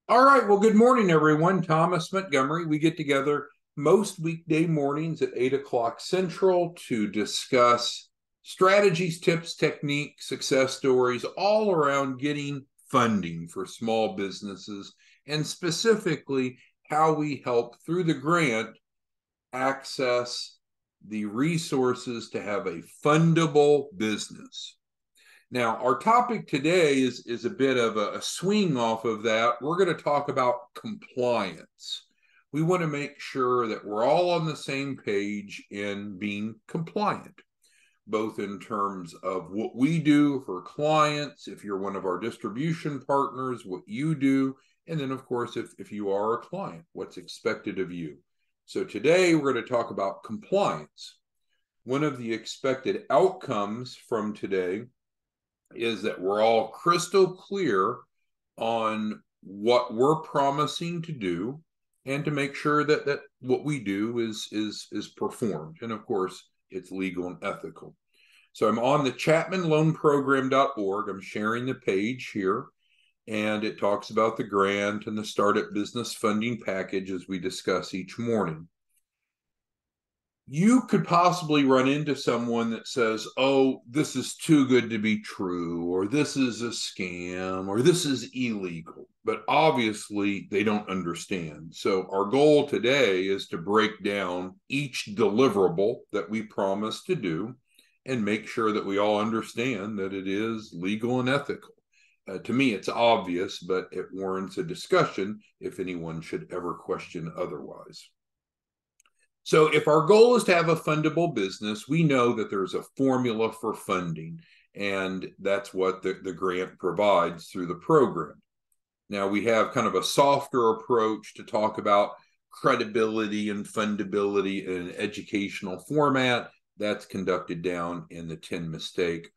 All right. Well, good morning, everyone. Thomas Montgomery. We get together most weekday mornings at 8 o'clock Central to discuss strategies, tips, techniques, success stories, all around getting funding for small businesses, and specifically how we help through the grant access the resources to have a fundable business. Now, our topic today is a bit of a swing off of that. We're going to talk about compliance. We want to make sure that we're all on the same page in being compliant, both in terms of what we do for clients, if you're one of our distribution partners, what you do, and then, of course, if you are a client, what's expected of you. So today we're going to talk about compliance. One of the expected outcomes from today is that we're all crystal clear on what we're promising to do and to make sure that what we do is performed. And of course, it's legal and ethical. So I'm on the chapmanloanprogram.org. I'm sharing the page here, and it talks about the grant and the startup business funding package as we discuss each morning. You could possibly run into someone that says, oh, this is too good to be true, or this is a scam, or this is illegal. But obviously, they don't understand. So, our goal today is to break down each deliverable that we promise to do and make sure that we all understand that it is legal and ethical. To me, it's obvious, but it warrants a discussion if anyone should ever question otherwise. So if our goal is to have a fundable business, we know that there's a formula for funding, and that's what the grant provides through the program. Now, we have kind of a softer approach to talk about credibility and fundability in an educational format. That's conducted down in the 10 Mistake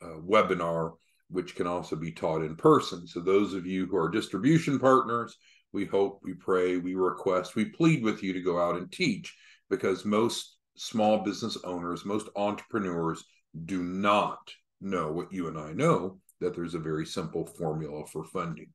webinar, which can also be taught in person. So those of you who are distribution partners, we hope, we pray, we request, we plead with you to go out and teach, because most small business owners, most entrepreneurs do not know what you and I know, that there's a very simple formula for funding.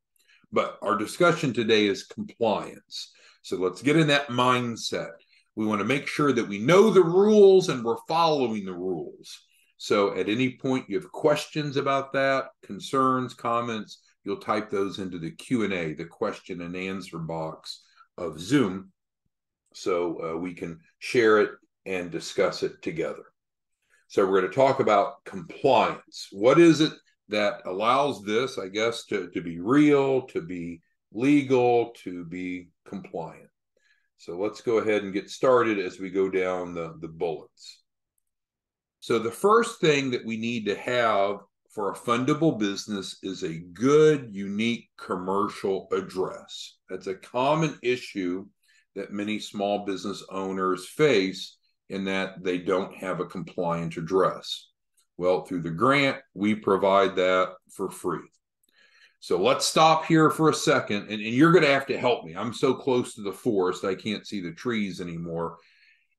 But our discussion today is compliance. So let's get in that mindset. We want to make sure that we know the rules and we're following the rules. So at any point you have questions about that, concerns, comments, you'll type those into the Q&A, the question and answer box of Zoom, so we can share it and discuss it together. So we're going to talk about compliance. What is it that allows this, I guess, to be real, to be legal, to be compliant? So let's go ahead and get started as we go down the bullets. So the first thing that we need to have for a fundable business is a good, unique commercial address. That's a common issue that many small business owners face, in that they don't have a compliant address. Well, through the grant, we provide that for free. So let's stop here for a second, and you're going to have to help me. I'm so close to the forest, I can't see the trees anymore.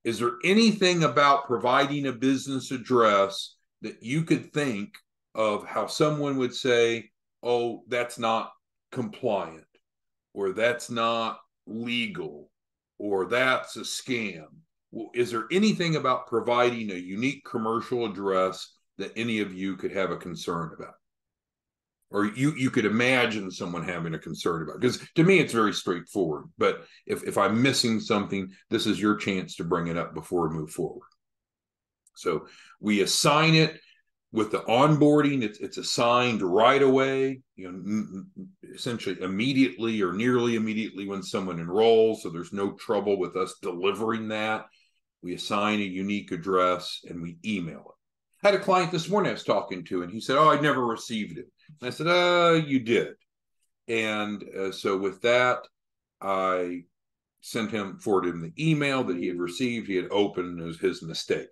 Is there anything about providing a business address that you could think of how someone would say, oh, that's not compliant, or that's not legal, or that's a scam? Is there anything about providing a unique commercial address that any of you could have a concern about? Or you could imagine someone having a concern about? Because to me, it's very straightforward. But if I'm missing something, this is your chance to bring it up before we move forward. So we assign it with the onboarding. It's assigned right away, essentially immediately or nearly immediately when someone enrolls. So there's no trouble with us delivering that. We assign a unique address and we email it. I had a client this morning I was talking to, and he said, oh, I never received it. And I said, you did. And so with that, I forwarded him the email that he had received. He had opened, it was his mistake.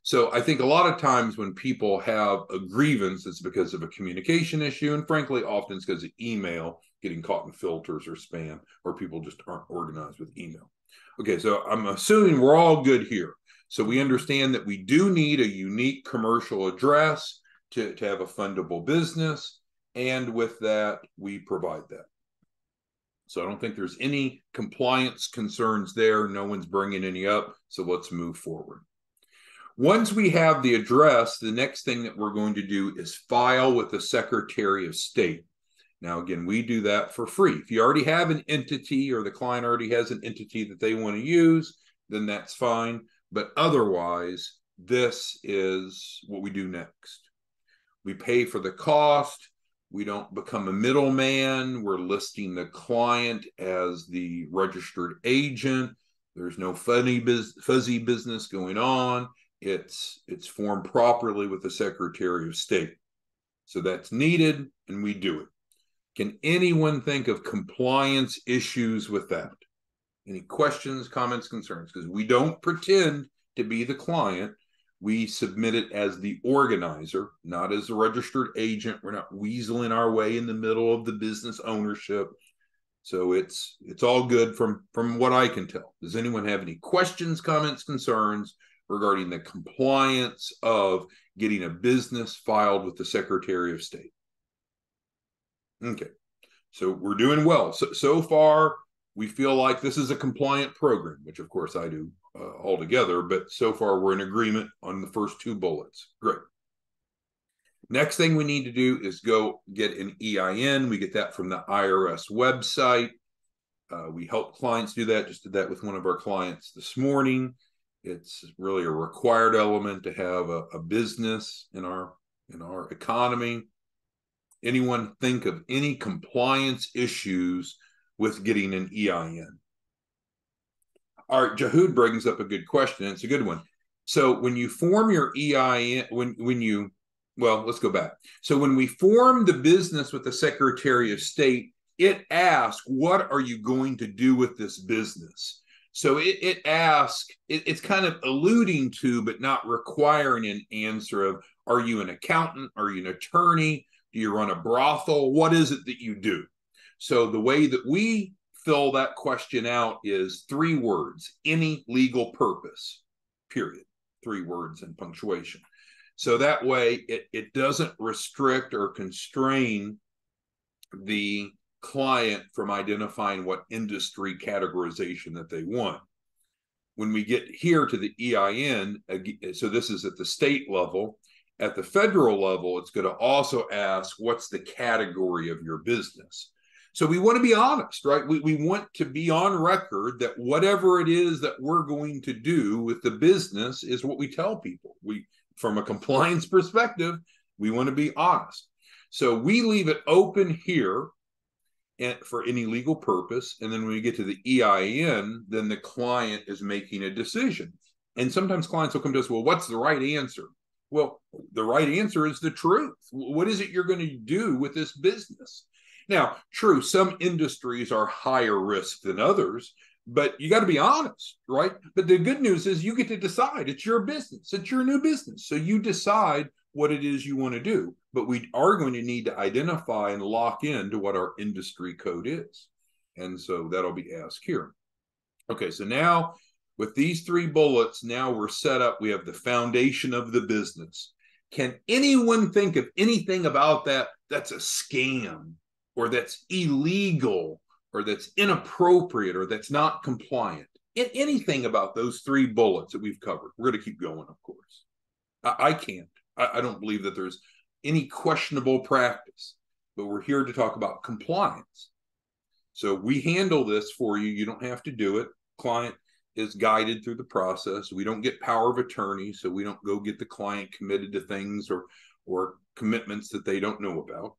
So I think a lot of times when people have a grievance, it's because of a communication issue. And frankly, often it's because of email getting caught in filters or spam, or people just aren't organized with email. Okay, so I'm assuming we're all good here. So we understand that we do need a unique commercial address to have a fundable business. And with that, we provide that. So I don't think there's any compliance concerns there. No one's bringing any up. So let's move forward. Once we have the address, the next thing that we're going to do is file with the Secretary of State. Now, again, we do that for free. If you already have an entity or the client already has an entity that they want to use, then that's fine. But otherwise, this is what we do next. We pay for the cost. We don't become a middleman. We're listing the client as the registered agent. There's no fuzzy business going on. It's formed properly with the Secretary of State. So that's needed, and we do it. Can anyone think of compliance issues with that? Any questions, comments, concerns? Because we don't pretend to be the client. We submit it as the organizer, not as the registered agent. We're not weaseling our way in the middle of the business ownership. So it's all good from what I can tell. Does anyone have any questions, comments, concerns regarding the compliance of getting a business filed with the Secretary of State? Okay, so we're doing well. So far, we feel like this is a compliant program, which of course I do altogether, but so far we're in agreement on the first two bullets. Great. Next thing we need to do is go get an EIN. We get that from the IRS website. We help clients do that. Just did that with one of our clients this morning. It's really a required element to have a business in our economy. Anyone think of any compliance issues with getting an EIN? All right, Jahud brings up a good question. It's a good one. So when you form your EIN, let's go back. So when we form the business with the Secretary of State, it asks, what are you going to do with this business? So it asks, it's kind of alluding to, but not requiring an answer of, are you an accountant? Are you an attorney? Do you run a brothel? What is it that you do? So the way that we fill that question out is 3 words: any legal purpose, period. 3 words and punctuation. So that way it doesn't restrict or constrain the client from identifying what industry categorization that they want. When we get here to the EIN, so this is at the state level. At the federal level, it's going to also ask, what's the category of your business? So we want to be honest, right? We want to be on record that whatever it is that we're going to do with the business is what we tell people. From a compliance perspective, we want to be honest. So we leave it open here for any legal purpose. And then when we get to the EIN, then the client is making a decision. And sometimes clients will come to us, well, what's the right answer? Well, the right answer is the truth. What is it you're going to do with this business? Now, true, some industries are higher risk than others, but you got to be honest, right? But the good news is you get to decide. It's your business. It's your new business. So you decide what it is you want to do. But we are going to need to identify and lock into what our industry code is. And so that'll be asked here. Okay, so now with these 3 bullets, now we're set up. We have the foundation of the business. Can anyone think of anything about that that's a scam, or that's illegal, or that's inappropriate, or that's not compliant? Anything about those 3 bullets that we've covered? We're going to keep going, of course. I can't. I don't believe that there's any questionable practice, but we're here to talk about compliance. So we handle this for you. You don't have to do it. Client is guided through the process. We don't get power of attorney, so we don't go get the client committed to things or commitments that they don't know about.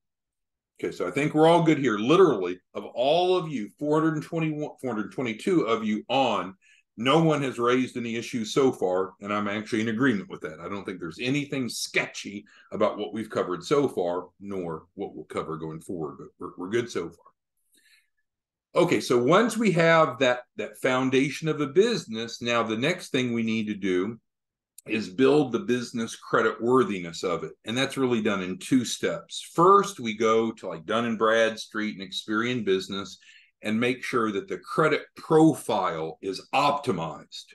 Okay, so I think we're all good here. Literally, of all of you, 422 of you on, no one has raised any issues so far, and I'm actually in agreement with that. I don't think there's anything sketchy about what we've covered so far, nor what we'll cover going forward, but we're good so far. Okay, so once we have that foundation of a business, now the next thing we need to do is build the business credit worthiness of it. And that's really done in 2 steps. First, we go to like Dun & Bradstreet and Experian Business and make sure that the credit profile is optimized.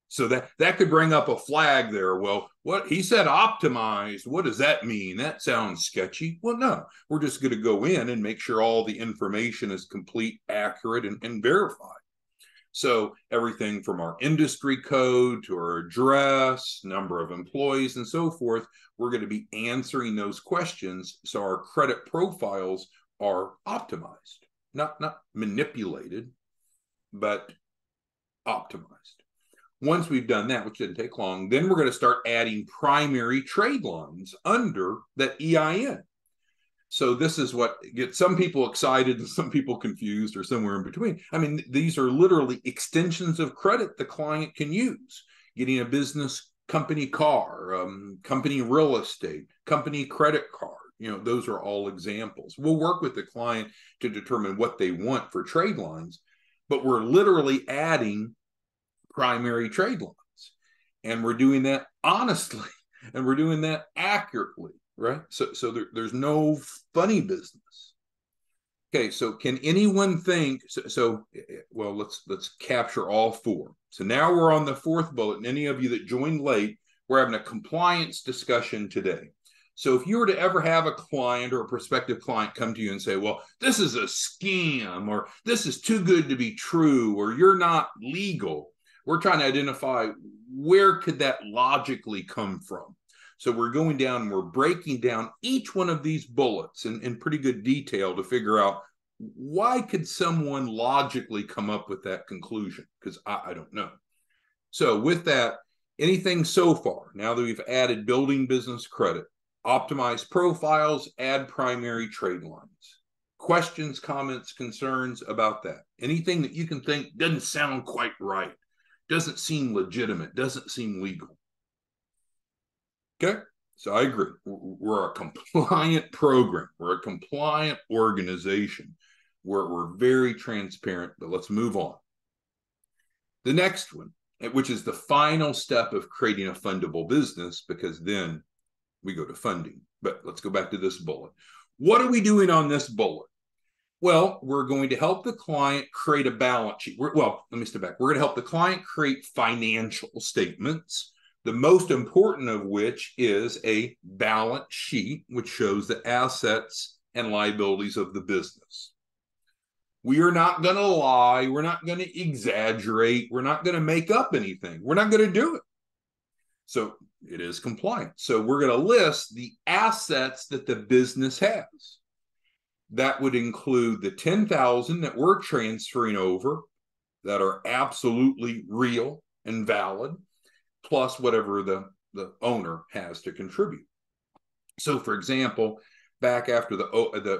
So that could bring up a flag there. Well, what he said optimized, what does that mean? That sounds sketchy. Well, no, we're just going to go in and make sure all the information is complete, accurate, and verified. So everything from our industry code to our address, number of employees, and so forth, we're going to be answering those questions so our credit profiles are optimized, not manipulated, but optimized. Once we've done that, which didn't take long, then we're going to start adding primary trade lines under that EIN. So this is what gets some people excited and some people confused or somewhere in between. I mean, these are literally extensions of credit the client can use. Getting a business company car, company real estate, company credit card. Those are all examples. We'll work with the client to determine what they want for trade lines, but we're literally adding primary trade lines. And we're doing that honestly, and we're doing that accurately. Right? So there's no funny business. Okay, so can anyone think, well, let's capture all four. So now we're on the fourth bullet, and any of you that joined late, we're having a compliance discussion today. So if you were to ever have a client or a prospective client come to you and say, well, this is a scam, or this is too good to be true, or you're not legal, we're trying to identify where could that logically come from. So we're going down and we're breaking down each one of these bullets in pretty good detail to figure out why could someone logically come up with that conclusion? Because I don't know. So with that, anything so far, now that we've added building business credit, optimize profiles, add primary trade lines. Questions, comments, concerns about that? Anything that you can think doesn't sound quite right, doesn't seem legitimate, doesn't seem legal. Okay, so I agree. We're a compliant program. We're a compliant organization. We're very transparent, but let's move on. The next one, which is the final step of creating a fundable business, because then we go to funding. But let's go back to this bullet. What are we doing on this bullet? Well, we're going to help the client create a balance sheet. Let me step back. We're going to help the client create financial statements, the most important of which is a balance sheet, which shows the assets and liabilities of the business. We are not going to lie. We're not going to exaggerate. We're not going to make up anything. We're not going to do it. So it is compliant. So we're going to list the assets that the business has. That would include the $10,000 that we're transferring over that are absolutely real and valid, plus whatever the owner has to contribute. So, for example, back after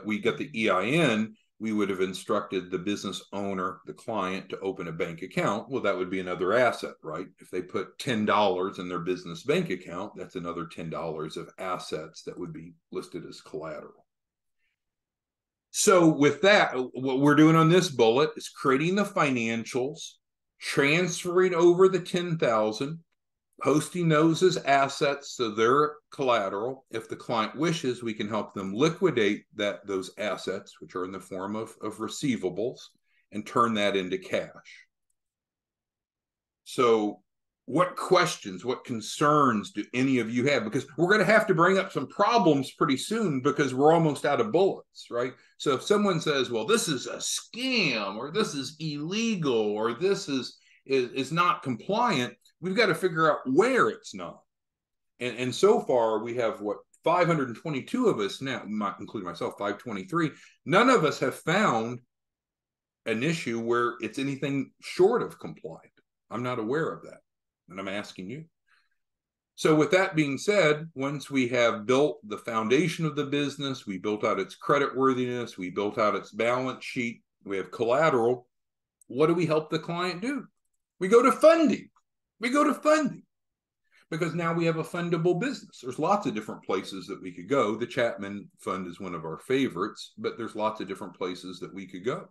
we got the EIN, we would have instructed the business owner, the client, to open a bank account. Well, that would be another asset, right? If they put $10 in their business bank account, that's another $10 of assets that would be listed as collateral. So with that, what we're doing on this bullet is creating the financials, transferring over the $10,000, posting those as assets so they're collateral. If the client wishes, we can help them liquidate those assets, which are in the form of receivables, and turn that into cash. So what questions, what concerns do any of you have? Because we're going to have to bring up some problems pretty soon because we're almost out of bullets, right? So if someone says, well, this is a scam, or this is illegal, or this is not compliant, we've got to figure out where it's not. And so far, we have 522 of us now, including myself, 523. None of us have found an issue where it's anything short of compliant. I'm not aware of that, and I'm asking you. So with that being said, once we have built the foundation of the business, we built out its creditworthiness, we built out its balance sheet, we have collateral, what do we help the client do? We go to funding. We go to funding because now we have a fundable business. There's lots of different places that we could go. The Chapman Fund is one of our favorites, but there's lots of different places that we could go.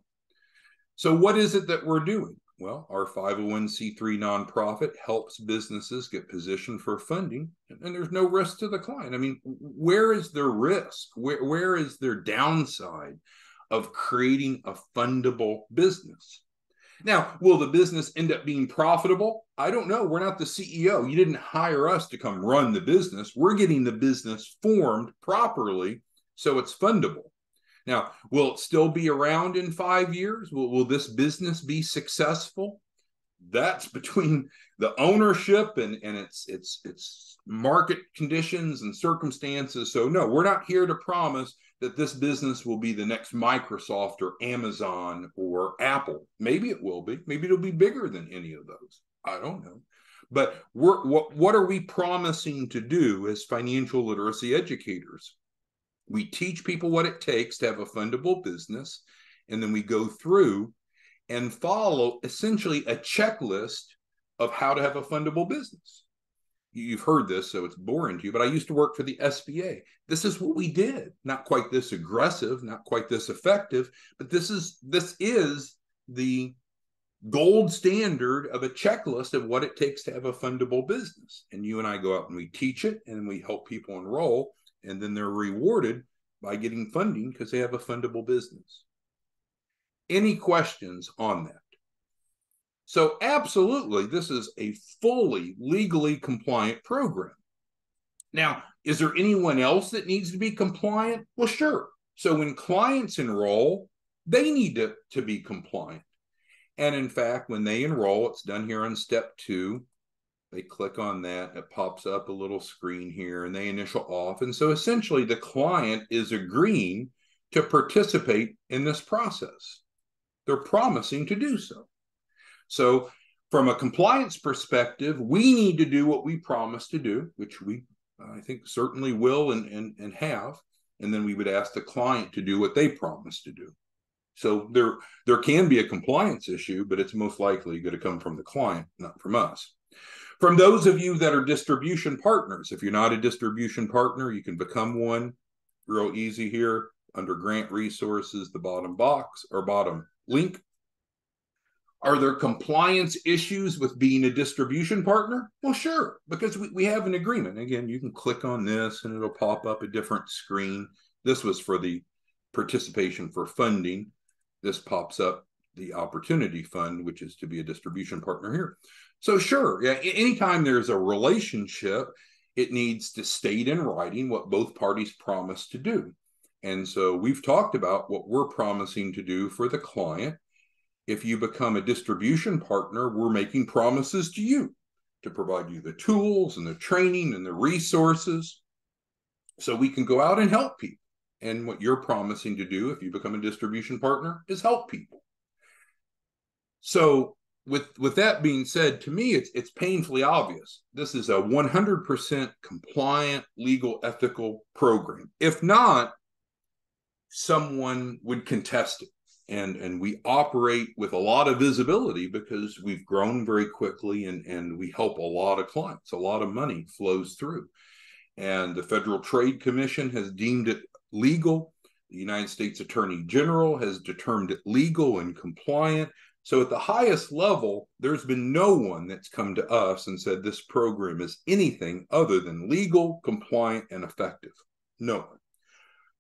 So what is it that we're doing? Well, our 501c3 nonprofit helps businesses get positioned for funding, and there's no risk to the client. I mean, where is their risk? Where is their downside of creating a fundable business? Now, will the business end up being profitable? I don't know. We're not the CEO. You didn't hire us to come run the business. We're getting the business formed properly so it's fundable. Now, will it still be around in 5 years? Will this business be successful? That's between the ownership and its market conditions and circumstances. So no, we're not here to promise that this business will be the next Microsoft or Amazon or Apple. Maybe it will be. Maybe it'll be bigger than any of those. I don't know. But what are we promising to do as financial literacy educators? We teach people what it takes to have a fundable business, and then we go through and follow essentially a checklist of how to have a fundable business. You've heard this, so it's boring to you, but I used to work for the SBA. This is what we did. Not quite this aggressive, not quite this effective, but this is the gold standard of a checklist of what it takes to have a fundable business. And you and I go out and we teach it, and we help people enroll, and then they're rewarded by getting funding because they have a fundable business. Any questions on that? So absolutely, this is a fully legally compliant program. Now, is there anyone else that needs to be compliant? Well, sure. So when clients enroll, they need to be compliant. And in fact, when they enroll, it's done here on step 2. They click on that, it pops up a little screen here, and they initial off. And so essentially, the client is agreeing to participate in this process. They're promising to do so. So from a compliance perspective, we need to do what we promise to do, which we, I think, certainly will and have. And then we would ask the client to do what they promised to do. So there can be a compliance issue, but it's most likely going to come from the client, not from us. From those of you that are distribution partners, if you're not a distribution partner, you can become one real easy here under grant resources, the bottom box or bottom link. Are there compliance issues with being a distribution partner? Well, sure, because we have an agreement. Again, you can click on this and it'll pop up a different screen. This was for the participation for funding. This pops up the opportunity fund, which is to be a distribution partner here. So sure, yeah, anytime there's a relationship, it needs to state in writing what both parties promise to do. And so we've talked about what we're promising to do for the client. If you become a distribution partner, we're making promises to you to provide you the tools and the training and the resources so we can go out and help people. And what you're promising to do if you become a distribution partner is help people. So with that being said, to me, it's painfully obvious. This is a 100% compliant, legal, ethical program. If not, someone would contest it. And we operate with a lot of visibility because we've grown very quickly and we help a lot of clients. A lot of money flows through. And the Federal Trade Commission has deemed it legal. The United States Attorney General has determined it legal and compliant. So at the highest level, there's been no one that's come to us and said this program is anything other than legal, compliant, and effective. No one.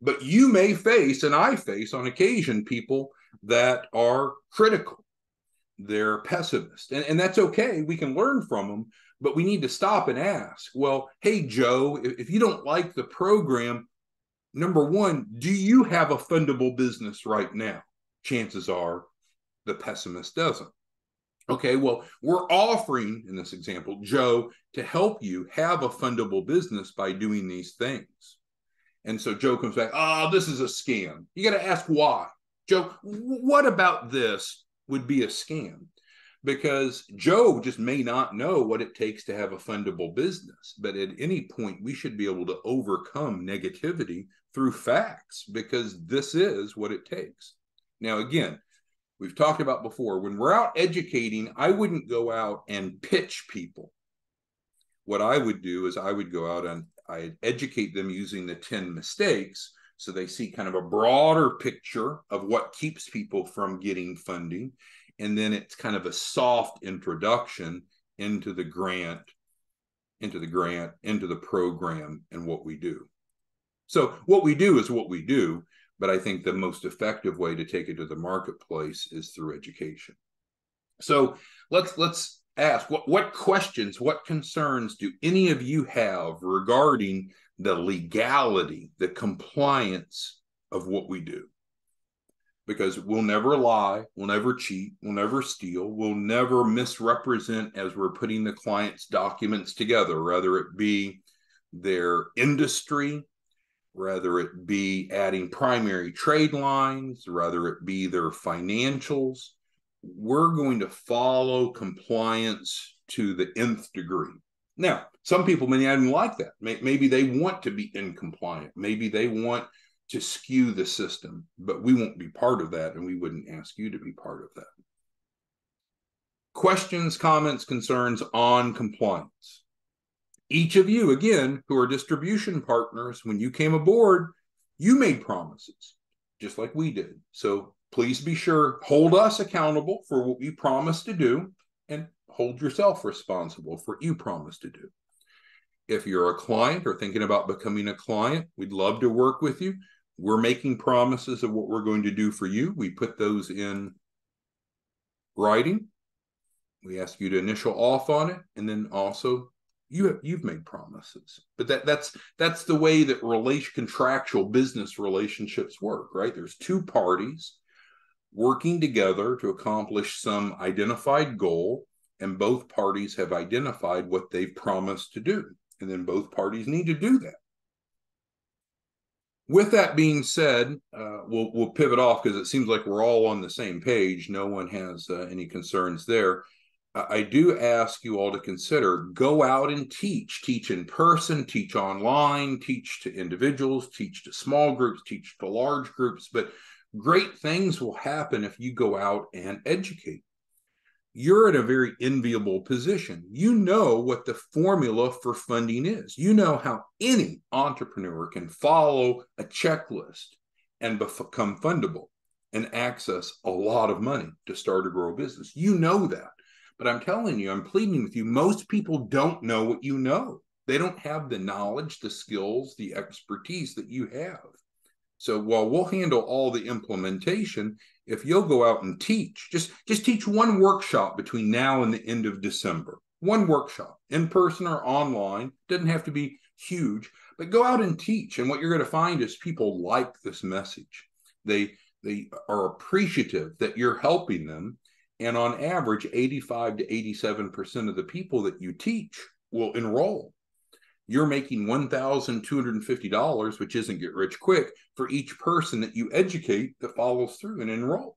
But you may face, and I face on occasion, people that are critical. They're pessimists. And that's okay. We can learn from them, but we need to stop and ask, well, hey, Joe, if you don't like the program, number one, do you have a fundable business right now? Chances are the pessimist doesn't. Okay, well, we're offering, in this example, Joe, to help you have a fundable business by doing these things. And so Joe comes back, oh, this is a scam. You got to ask why. Joe, what about this would be a scam? Because Joe just may not know what it takes to have a fundable business. But at any point, we should be able to overcome negativity through facts because this is what it takes. Now, again, we've talked about before, when we're out educating, I wouldn't go out and pitch people. What I would do is I would go out and I'd educate them using the 10 mistakes so they see kind of a broader picture of what keeps people from getting funding. And then it's kind of a soft introduction into the grant, into the program, and what we do. So what we do is what we do, but I think the most effective way to take it to the marketplace is through education. So let's ask, what questions, what concerns do any of you have regarding the legality, the compliance of what we do? Because we'll never lie, we'll never cheat, we'll never steal, we'll never misrepresent as we're putting the client's documents together, whether it be their industry, whether it be adding primary trade lines, whether it be their financials. We're going to follow compliance to the nth degree. Now, some people may not even like that. Maybe they want to be incompliant. Maybe they want to skew the system, but we won't be part of that, and we wouldn't ask you to be part of that. Questions, comments, concerns on compliance. Each of you, again, who are distribution partners, when you came aboard, you made promises, just like we did. So please be sure, hold us accountable for what we promised to do, and hold yourself responsible for what you promised to do. If you're a client or thinking about becoming a client, we'd love to work with you. We're making promises of what we're going to do for you. We put those in writing. We ask you to initial off on it, and then also you've made promises. But that's the way that contractual business relationships work, right? There's two parties working together to accomplish some identified goal, and both parties have identified what they've promised to do, and then both parties need to do that. With that being said, we'll pivot off because it seems like we're all on the same page. No one has any concerns there. I do ask you all to consider, go out and teach in person, teach online, teach to individuals, teach to small groups, teach to large groups, but great things will happen if you go out and educate. You're in a very enviable position. You know what the formula for funding is. You know how any entrepreneur can follow a checklist and become fundable and access a lot of money to start or grow a business. You know that. But I'm telling you, I'm pleading with you, most people don't know what you know. They don't have the knowledge, the skills, the expertise that you have. So while we'll handle all the implementation, if you'll go out and teach, just teach one workshop between now and the end of December. One workshop, in person or online, doesn't have to be huge, but go out and teach. And what you're going to find is people like this message. They are appreciative that you're helping them. And on average, 85 to 87% of the people that you teach will enroll. You're making $1,250, which isn't get rich quick, for each person that you educate that follows through and enrolls.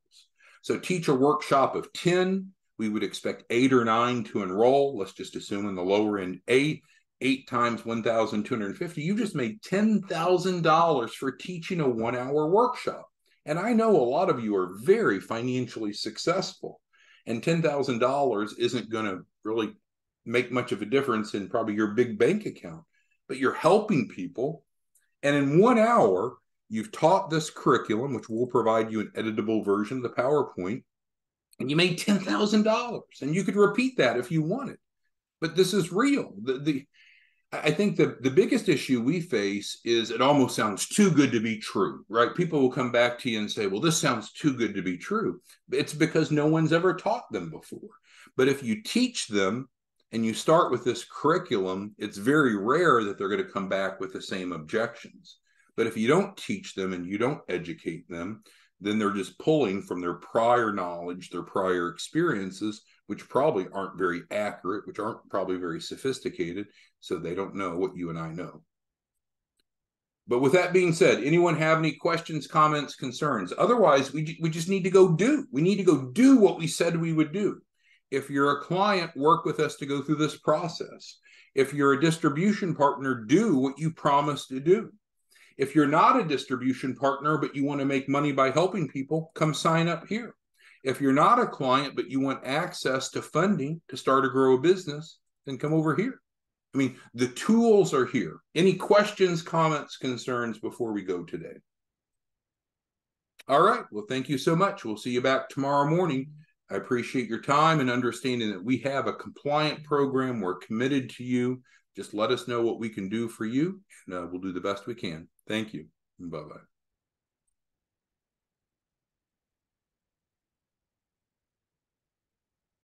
So teach a workshop of 10. We would expect 8 or 9 to enroll. Let's just assume in the lower end 8. 8 times 1,250. You just made $10,000 for teaching a 1-hour workshop. And I know a lot of you are very financially successful. And $10,000 isn't going to really make much of a difference in probably your big bank account, but you're helping people. And in 1 hour, you've taught this curriculum, which will provide you an editable version of the PowerPoint, and you made $10,000. And you could repeat that if you wanted. But this is real. I think the biggest issue we face is it almost sounds too good to be true, right? People will come back to you and say, well, this sounds too good to be true. It's because no one's ever taught them before. But if you teach them and you start with this curriculum, it's very rare that they're going to come back with the same objections. But if you don't teach them and you don't educate them, then they're just pulling from their prior knowledge, their prior experiences, which probably aren't very accurate, which aren't probably very sophisticated, so they don't know what you and I know. But with that being said, anyone have any questions, comments, concerns? Otherwise, we just need to go do. We need to go do what we said we would do. If you're a client, work with us to go through this process. If you're a distribution partner, do what you promised to do. If you're not a distribution partner, but you want to make money by helping people, come sign up here. If you're not a client, but you want access to funding to start or grow a business, then come over here. I mean, the tools are here. Any questions, comments, concerns before we go today? All right. Well, thank you so much. We'll see you back tomorrow morning. I appreciate your time and understanding that we have a compliant program. We're committed to you. Just let us know what we can do for you, and we'll do the best we can. Thank you. Bye-bye.